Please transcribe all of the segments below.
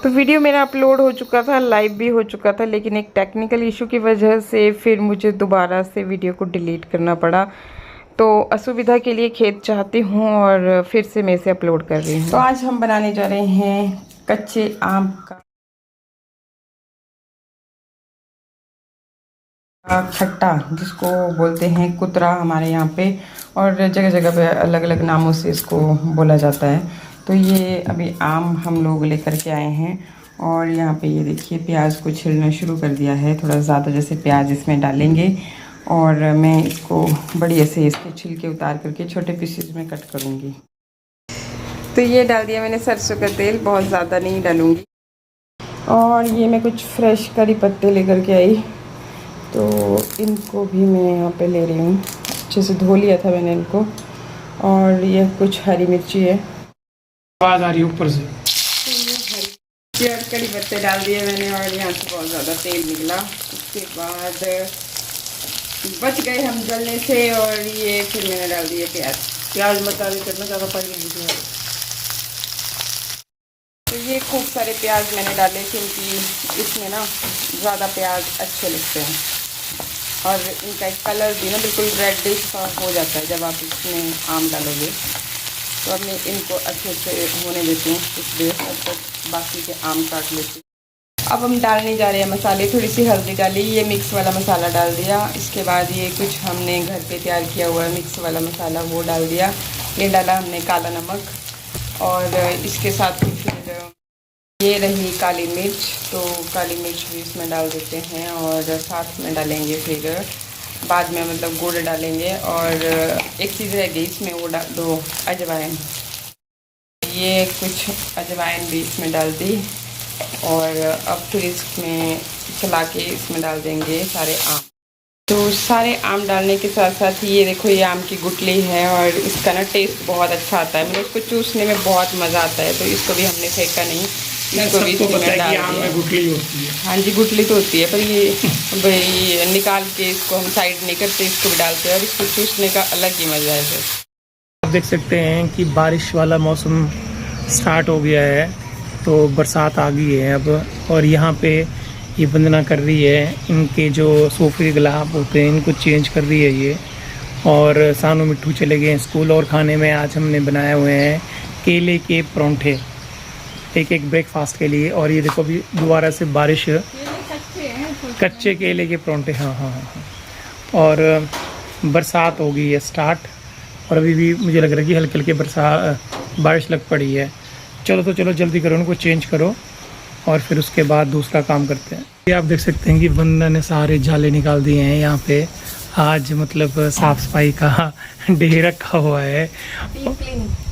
तो वीडियो मेरा अपलोड हो चुका था, लाइव भी हो चुका था, लेकिन एक टेक्निकल इशू की वजह से फिर मुझे दोबारा से वीडियो को डिलीट करना पड़ा। तो असुविधा के लिए खेद चाहती हूँ और फिर से मैं इसे अपलोड कर रही हूँ। तो आज हम बनाने जा रहे हैं कच्चे आम का खट्टा, जिसको बोलते हैं कुतरा हमारे यहाँ पे, और जगह जगह पे अलग अलग नामों से इसको बोला जाता है। तो ये अभी आम हम लोग लेकर के आए हैं और यहाँ पे ये देखिए प्याज को छिलना शुरू कर दिया है। थोड़ा ज़्यादा जैसे प्याज इसमें डालेंगे और मैं इसको बढ़िया से इसके छिलके उतार करके छोटे पीसेस में कट करूँगी। तो ये डाल दिया मैंने सरसों का तेल, बहुत ज़्यादा नहीं डालूँगी। और ये मैं कुछ फ्रेश करी पत्ते लेकर के आई, तो इनको भी मैं यहाँ पे ले रही हूँ। अच्छे से धो लिया था मैंने इनको। और ये कुछ हरी मिर्ची है, आवाज़ आ रही है ऊपर से। तो ये हरी मिर्ची और कड़ी पत्ते डाल दिए मैंने और यहाँ से बहुत ज़्यादा तेल निकला। उसके बाद बच गए हम जलने से और ये फिर मैंने डाल दिए प्याज मसाले करना ज़्यादा पड़ गई। तो ये खूब सारे प्याज मैंने डाले क्योंकि इसमें ना ज़्यादा प्याज अच्छे लगते हैं और इनका एक कलर भी ना बिल्कुल रेडिश सा हो जाता है जब आप इसमें आम डालोगे। तो अब मैं इनको अच्छे से होने देती हूँ कुछ देर, तब तक बाकी के आम काट लेती हूँ। अब हम डालने जा रहे हैं मसाले। थोड़ी सी हल्दी डाली, ये मिक्स वाला मसाला डाल दिया। इसके बाद ये कुछ हमने घर पे तैयार किया हुआ है मिक्स वाला मसाला, वो डाल दिया। ये डाला हमने काला नमक और इसके साथ ही फिर ये रही काली मिर्च, तो काली मिर्च भी इसमें डाल देते हैं और साथ में डालेंगे फिर बाद में मतलब गुड़ डालेंगे। और एक चीज़ रह गई इसमें, वो डाल दो अजवाइन। ये कुछ अजवाइन भी इसमें डाल दी और अब फिर इसमें चला के इसमें डाल देंगे सारे आम। तो सारे आम डालने के साथ साथ ये देखो ये आम की गुठली है और इसका ना टेस्ट बहुत अच्छा आता है। मतलब उसको चूसने में बहुत मज़ा आता है। तो इसको भी हमने फेंका नहीं, इसको भी इसमें डाल दिया। गुठली होती है। हाँ जी, गुठली तो होती है, पर ये भाई निकाल के इसको हम साइड नहीं करते, इसको भी डालते हैं और इसको चूसने का अलग ही मज़ा है। फिर आप देख सकते हैं कि बारिश वाला मौसम स्टार्ट हो गया है, तो बरसात आ गई है अब। और यहाँ पे ये वंदना कर रही है, इनके जो सोफे गुलाब होते हैं इनको चेंज कर रही है ये। और सानू मिट्ठू चले गए स्कूल। और खाने में आज हमने बनाए हुए हैं केले के परोंठे, एक ब्रेकफास्ट के लिए। और ये देखो अभी दोबारा से बारिश, कच्चे केले के परोंठे। हाँ। और बरसात हो गई है स्टार्ट और अभी भी मुझे लग रहा है कि हल्की हल्की बारिश लग पड़ी है। चलो जल्दी करो, उनको चेंज करो और फिर उसके बाद दूसरा काम करते हैं। ये आप देख सकते हैं कि वंदना ने सारे जाले निकाल दिए हैं यहाँ पे। आज मतलब साफ़ सफाई का डे रखा हुआ है,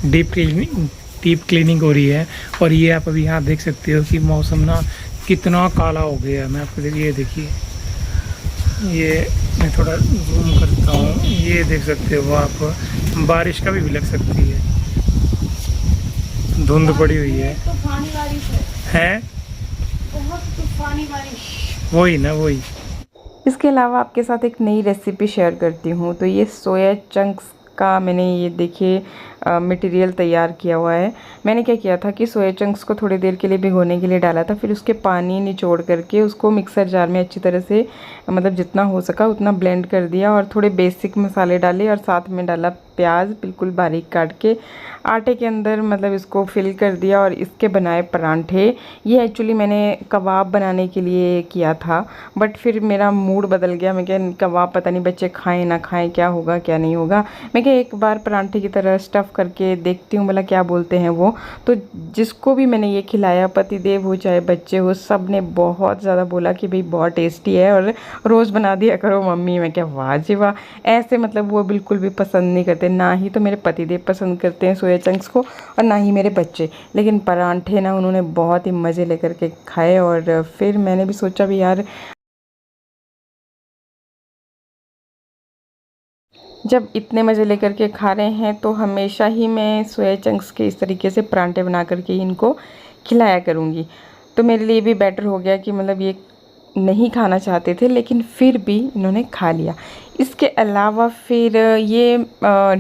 डीप क्लीनिंग हो रही है। और ये आप अभी यहाँ देख सकते हो कि मौसम ना कितना काला हो गया है। मैं आपको ये देखिए, ये मैं थोड़ा जूम करता हूँ, ये देख सकते हो आप, बारिश का भी लग सकती है, धुंध पड़ी हुई है। तूफानी बारिश है, बहुत तूफानी बारिश। वही। इसके अलावा आपके साथ एक नई रेसिपी शेयर करती हूँ। तो ये सोया चंक्स का मैंने ये देखिए मटेरियल तैयार किया हुआ है। मैंने क्या किया था कि सोया चंक्स को थोड़ी देर के लिए भिगोने के लिए डाला था, फिर उसके पानी निचोड़ करके उसको मिक्सर जार में अच्छी तरह से मतलब जितना हो सका उतना ब्लेंड कर दिया और थोड़े बेसिक मसाले डाले और साथ में डाला प्याज बिल्कुल बारीक काट के। आटे के अंदर मतलब इसको फिल कर दिया और इसके बनाए परांठे। ये एक्चुअली मैंने कबाब बनाने के लिए किया था, बट फिर मेरा मूड बदल गया। मैं क्या कबाब पता नहीं बच्चे खाएं ना खाएं, क्या होगा क्या नहीं होगा। मैं क्या एक बार परांठे की तरह स्टफ़ करके देखती हूँ भला क्या बोलते हैं वो। तो जिसको भी मैंने ये खिलाया, पतिदेव हो चाहे बच्चे हो, सब ने बहुत ज़्यादा बोला कि भाई बहुत टेस्टी है और रोज़ बना दिया करो मम्मी। मैं क्या वाह जी वाह। ऐसे मतलब वो बिल्कुल भी पसंद नहीं करते, ना ही तो मेरे पतिदेव पसंद करते हैं सोया चंक्स को और ना ही मेरे बच्चे। लेकिन परांठे ना उन्होंने बहुत ही मज़े लेकर के खाए और फिर मैंने भी सोचा भी यार जब इतने मज़े लेकर के खा रहे हैं तो हमेशा ही मैं सोया चंक्स के इस तरीके से परांठे बना करके इनको खिलाया करूँगी। तो मेरे लिए भी बेटर हो गया कि मतलब ये नहीं खाना चाहते थे लेकिन फिर भी इन्होंने खा लिया। इसके अलावा फिर ये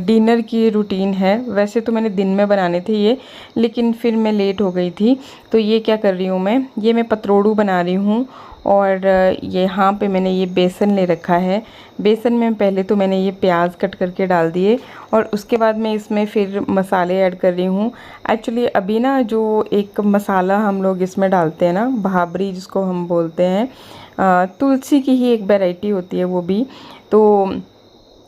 डिनर की रूटीन है। वैसे तो मैंने दिन में बनाने थे ये, लेकिन फिर मैं लेट हो गई थी। तो ये क्या कर रही हूँ मैं पतरोड़ू बना रही हूँ। और यहाँ पे मैंने ये बेसन ले रखा है। बेसन में पहले तो मैंने ये प्याज कट करके डाल दिए और उसके बाद मैं इसमें फिर मसाले ऐड कर रही हूँ। एक्चुअली अभी ना जो एक मसाला हम लोग इसमें डालते हैं ना, भाबरी जिसको हम बोलते हैं, तुलसी की ही एक वैरायटी होती है वो भी, तो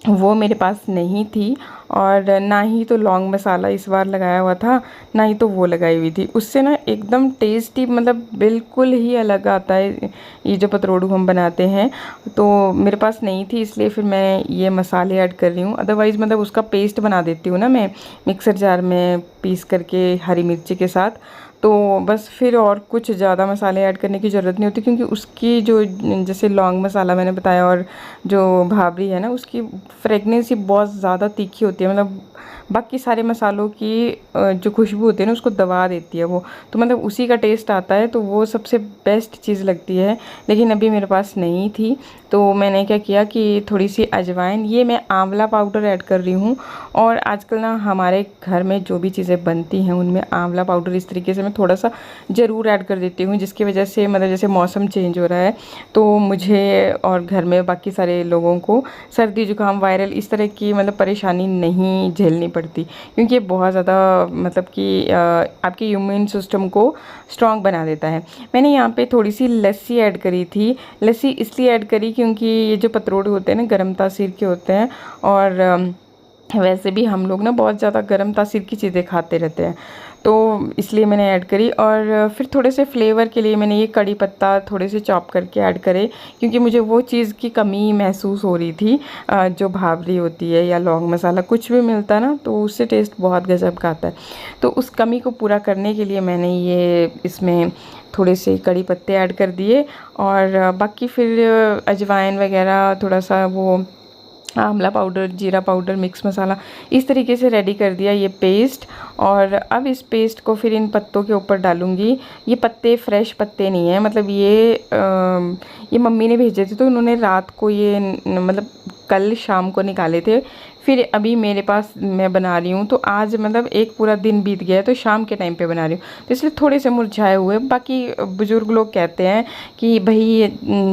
वो मेरे पास नहीं थी। और ना ही तो लौंग मसाला इस बार लगाया हुआ था, ना ही तो वो लगाई हुई थी। उससे ना एकदम टेस्टी मतलब बिल्कुल ही अलग आता है ये जो पतरोड़ू हम बनाते हैं। तो मेरे पास नहीं थी, इसलिए फिर मैं ये मसाले ऐड कर रही हूँ। अदरवाइज़ मतलब उसका पेस्ट बना देती हूँ ना मैं मिक्सर जार में पीस करके हरी मिर्ची के साथ। तो बस फिर और कुछ ज़्यादा मसाले ऐड करने की ज़रूरत नहीं होती, क्योंकि उसकी जो जैसे लौंग मसाला मैंने बताया और जो भाबरी है ना, उसकी फ्रेगनेंस ही बहुत ज़्यादा तीखी होती है। मतलब बाकी सारे मसालों की जो खुशबू होती है ना उसको दबा देती है वो, तो मतलब उसी का टेस्ट आता है, तो वो सबसे बेस्ट चीज़ लगती है। लेकिन अभी मेरे पास नहीं थी, तो मैंने क्या किया कि थोड़ी सी अजवाइन, ये मैं आंवला पाउडर ऐड कर रही हूँ। और आजकल ना हमारे घर में जो भी चीज़ें बनती हैं उनमें आंवला पाउडर इस तरीके से मैं थोड़ा सा ज़रूर ऐड कर देती हूँ, जिसकी वजह से मतलब जैसे मौसम चेंज हो रहा है तो मुझे और घर में बाकी सारे लोगों को सर्दी जुकाम वायरल इस तरह की मतलब परेशानी नहीं झेलनी पड़ती, क्योंकि ये बहुत ज़्यादा मतलब कि आपके इम्यून सिस्टम को स्ट्रॉन्ग बना देता है। मैंने यहाँ पे थोड़ी सी लस्सी ऐड करी थी। लस्सी इसलिए ऐड करी क्योंकि ये जो पतरोड़े होते हैं ना गर्म तासीर के होते हैं, और वैसे भी हम लोग ना बहुत ज़्यादा गर्म तासीर की चीज़ें खाते रहते हैं, तो इसलिए मैंने ऐड करी। और फिर थोड़े से फ्लेवर के लिए मैंने ये कड़ी पत्ता थोड़े से चॉप करके ऐड करे, क्योंकि मुझे वो चीज़ की कमी महसूस हो रही थी। जो भाबरी होती है या लौंग मसाला कुछ भी मिलता ना तो उससे टेस्ट बहुत गजब का आता है। तो उस कमी को पूरा करने के लिए मैंने ये इसमें थोड़े से कड़ी पत्ते ऐड कर दिए, और बाकी फिर अजवाइन वगैरह, थोड़ा सा वो आंवला पाउडर, जीरा पाउडर, मिक्स मसाला, इस तरीके से रेडी कर दिया ये पेस्ट। और अब इस पेस्ट को फिर इन पत्तों के ऊपर डालूंगी। ये पत्ते फ्रेश पत्ते नहीं हैं, मतलब ये मम्मी ने भेजे थे, तो उन्होंने रात को ये मतलब कल शाम को निकाले थे। फिर अभी मेरे पास मैं बना रही हूँ, तो आज मतलब एक पूरा दिन बीत गया है, तो शाम के टाइम पे बना रही हूँ, तो इसलिए थोड़े से मुरझाए हुए। बाकी बुज़ुर्ग लोग कहते हैं कि भाई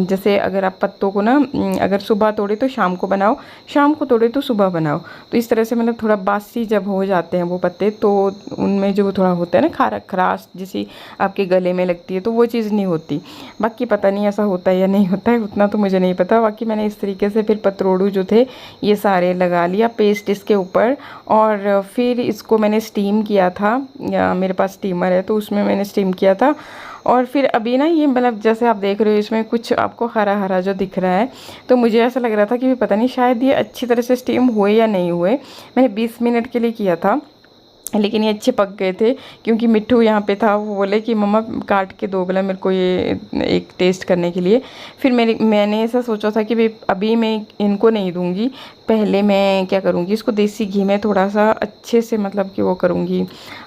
जैसे अगर आप पत्तों को ना अगर सुबह तोड़े तो शाम को बनाओ, शाम को तोड़े तो सुबह बनाओ। तो इस तरह से मतलब थोड़ा बासी जब हो जाते हैं वो पत्ते, तो उनमें जो थोड़ा होता है ना खराश जैसी आपके गले में लगती है, तो वो चीज़ नहीं होती। बाकी पता नहीं ऐसा होता है या नहीं होता है, उतना तो मुझे नहीं पता। बाकी मैंने इस तरीके से फिर पतरोड़ू जो थे ये सारे लगा लिया पेस्ट इसके ऊपर, और फिर इसको मैंने स्टीम किया था, या मेरे पास स्टीमर है तो उसमें मैंने स्टीम किया था। और फिर अभी ना ये मतलब जैसे आप देख रहे हो इसमें कुछ आपको हरा हरा जो दिख रहा है, तो मुझे ऐसा लग रहा था कि पता नहीं शायद ये अच्छी तरह से स्टीम हुए या नहीं हुए। मैंने 20 मिनट के लिए किया था, लेकिन ये अच्छे पक गए थे, क्योंकि मिट्ठू यहाँ पे था, वो बोले कि मम्मा काट के दो बोला मेरे को ये एक टेस्ट करने के लिए। फिर मैंने ऐसा सोचा था कि भाई अभी मैं इनको नहीं दूँगी, पहले मैं क्या करूँगी, इसको देसी घी में थोड़ा सा अच्छे से मतलब कि वो करूँगी,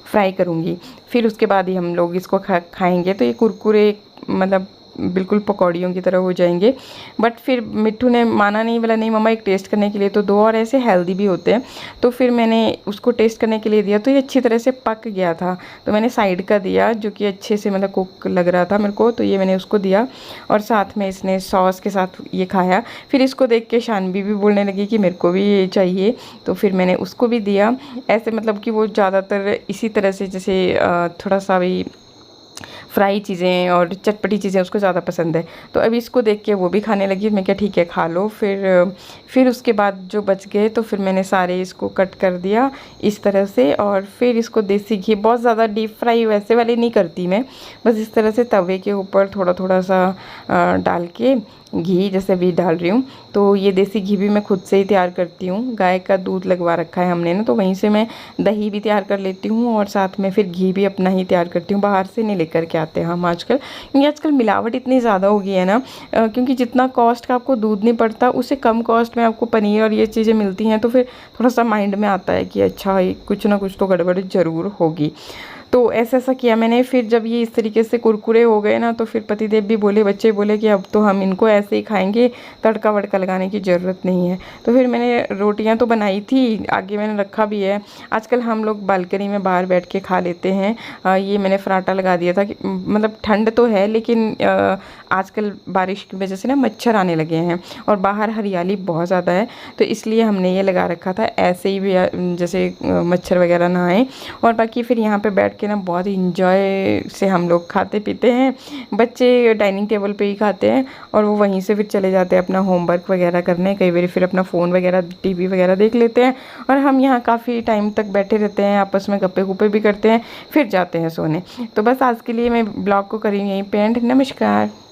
फ्राई करूँगी, फिर उसके बाद ही हम लोग इसको खाएँगे। तो ये कुरकुरे मतलब बिल्कुल पकौड़ियों की तरह हो जाएंगे। बट फिर मिट्ठू ने माना नहीं, बोला नहीं मम्मा एक टेस्ट करने के लिए तो दो, और ऐसे हेल्दी भी होते हैं। तो फिर मैंने उसको टेस्ट करने के लिए दिया, तो ये अच्छी तरह से पक गया था। तो मैंने साइड का दिया जो कि अच्छे से मतलब कुक लग रहा था मेरे को, तो ये मैंने उसको दिया, और साथ में इसने सॉस के साथ ये खाया। फिर इसको देख के शानवी भी बोलने लगी कि मेरे को भी ये चाहिए, तो फिर मैंने उसको भी दिया। ऐसे मतलब कि वो ज़्यादातर इसी तरह से जैसे थोड़ा सा भी फ्राई चीज़ें और चटपटी चीज़ें उसको ज़्यादा पसंद है, तो अभी इसको देख के वो भी खाने लगी। मैं क्या ठीक है खा लो। फिर उसके बाद जो बच गए तो फिर मैंने सारे इसको कट कर दिया इस तरह से, और फिर इसको देसी घी, बहुत ज़्यादा डीप फ्राई वैसे वाले नहीं करती मैं, बस इस तरह से तवे के ऊपर थोड़ा थोड़ा सा डाल के घी जैसे अभी डाल रही हूँ। तो ये देसी घी भी मैं खुद से ही तैयार करती हूँ, गाय का दूध लगवा रखा है हमने ना, तो वहीं से मैं दही भी तैयार कर लेती हूँ, और साथ में फिर घी भी अपना ही तैयार करती हूँ, बाहर से नहीं लेकर के आते हैं हम आजकल, क्योंकि आजकल मिलावट इतनी ज़्यादा हो गई है ना। क्योंकि जितना कॉस्ट का आपको दूध नहीं पड़ता, उससे कम कॉस्ट में आपको पनीर और ये चीज़ें मिलती हैं, तो फिर थोड़ा सा माइंड में आता है कि अच्छा कुछ ना कुछ तो गड़बड़ ज़रूर होगी। तो ऐसा किया मैंने। फिर जब ये इस तरीके से कुरकुरे हो गए ना, तो फिर पतिदेव भी बोले, बच्चे बोले कि अब तो हम इनको ऐसे ही खाएंगे, तड़का वड़का लगाने की ज़रूरत नहीं है। तो फिर मैंने रोटियां तो बनाई थी, आगे मैंने रखा भी है। आजकल हम लोग बालकनी में बाहर बैठ के खा लेते हैं। ये मैंने फराटा लगा दिया था कि मतलब ठंड तो है, लेकिन आजकल बारिश की वजह से ना मच्छर आने लगे हैं और बाहर हरियाली बहुत ज़्यादा है, तो इसलिए हमने ये लगा रखा था, ऐसे ही भी जैसे मच्छर वगैरह ना आए। और बाकी फिर यहाँ पे बैठ के ना बहुत इंजॉय से हम लोग खाते पीते हैं। बच्चे डाइनिंग टेबल पे ही खाते हैं और वो वहीं से फिर चले जाते हैं अपना होमवर्क वगैरह करने, कई बार फिर अपना फ़ोन वगैरह टीवी वगैरह देख लेते हैं। और हम यहाँ काफ़ी टाइम तक बैठे रहते हैं, आपस में गप्पे गुप्पे भी करते हैं, फिर जाते हैं सोने। तो बस आज के लिए मैं ब्लॉग को करी यहीं पे एंड। नमस्कार।